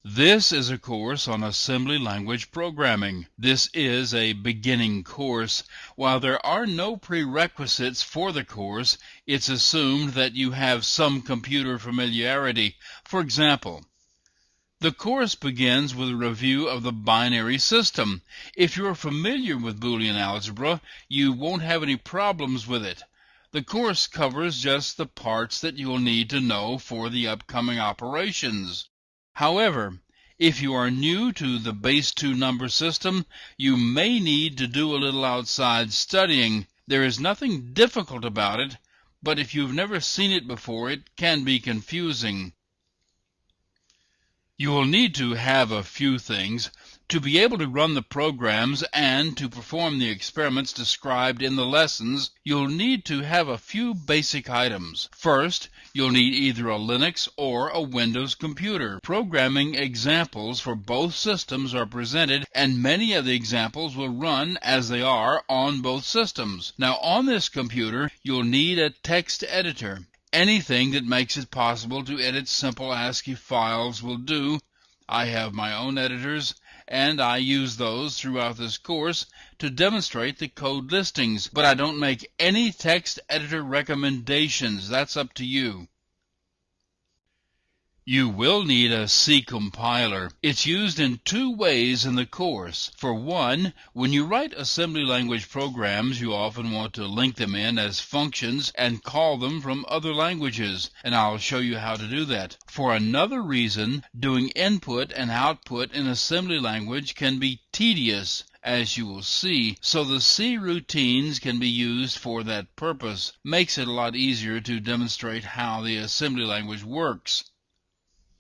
This is a course on assembly language programming. This is a beginning course. While there are no prerequisites for the course, it's assumed that you have some computer familiarity. For example, the course begins with a review of the binary system. If you're familiar with Boolean algebra, you won't have any problems with it. The course covers just the parts that you'll need to know for the upcoming operations. However, if you are new to the base 2 number system, you may need to do a little outside studying. There is nothing difficult about it, but if you've never seen it before, it can be confusing. You will need to have a few things to be able to run the programs and to perform the experiments described in the lessons. You'll need to have a few basic items. First, you'll need either a Linux or a Windows computer. Programming examples for both systems are presented, and many of the examples will run as they are on both systems. Now, on this computer, you'll need a text editor. Anything that makes it possible to edit simple ASCII files will do. I have my own editors, and I use those throughout this course to demonstrate the code listings, but I don't make any text editor recommendations. That's up to you. You will need a C compiler. It's used in two ways in the course. For one, when you write assembly language programs, you often want to link them in as functions and call them from other languages, and I'll show you how to do that. For another reason, doing input and output in assembly language can be tedious, as you will see, so the C routines can be used for that purpose. Makes it a lot easier to demonstrate how the assembly language works.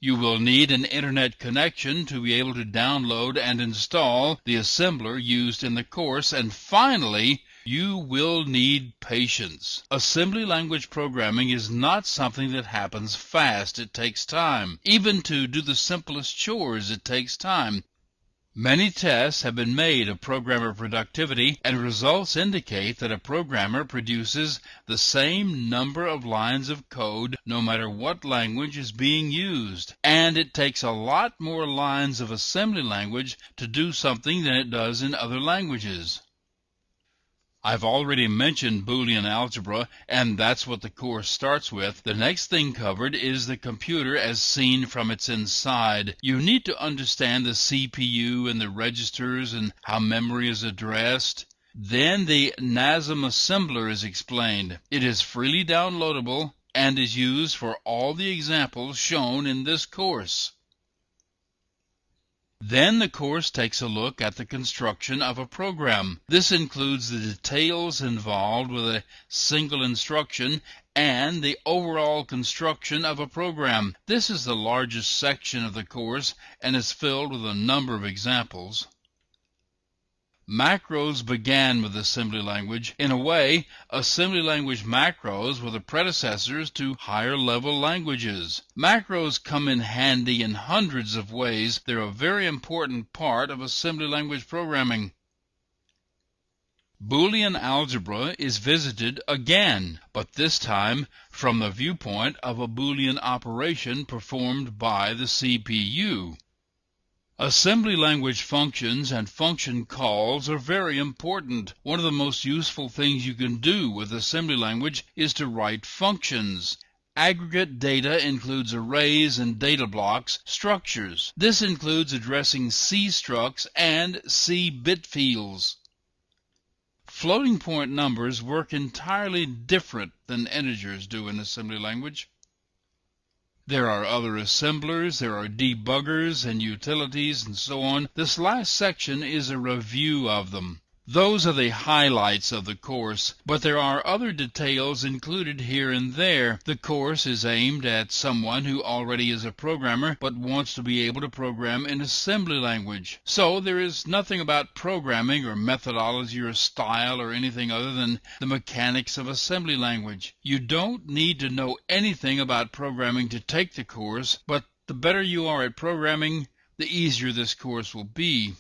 You will need an internet connection to be able to download and install the assembler used in the course, and finally, you will need patience. Assembly language programming is not something that happens fast. It takes time. Even to do the simplest chores, it takes time. Many tests have been made of programmer productivity, and results indicate that a programmer produces the same number of lines of code no matter what language is being used. And it takes a lot more lines of assembly language to do something than it does in other languages. I've already mentioned Boolean algebra, and that's what the course starts with. The next thing covered is the computer as seen from its inside. You need to understand the CPU and the registers and how memory is addressed. Then the NASM assembler is explained. It is freely downloadable and is used for all the examples shown in this course. Then the course takes a look at the construction of a program. This includes the details involved with a single instruction and the overall construction of a program. This is the largest section of the course and is filled with a number of examples. Macros began with assembly language. In a way, assembly language macros were the predecessors to higher-level languages. Macros come in handy in hundreds of ways. They're a very important part of assembly language programming. Boolean algebra is visited again, but this time from the viewpoint of a Boolean operation performed by the CPU. Assembly language functions and function calls are very important. One of the most useful things you can do with assembly language is to write functions. Aggregate data includes arrays and data blocks structures. This includes addressing C structs and C bit fields. Floating point numbers work entirely different than integers do in assembly language. There are other assemblers, there are debuggers and utilities and so on. This last section is a review of them. Those are the highlights of the course, but there are other details included here and there. The course is aimed at someone who already is a programmer but wants to be able to program in assembly language. So there is nothing about programming or methodology or style or anything other than the mechanics of assembly language. You don't need to know anything about programming to take the course, but the better you are at programming, the easier this course will be.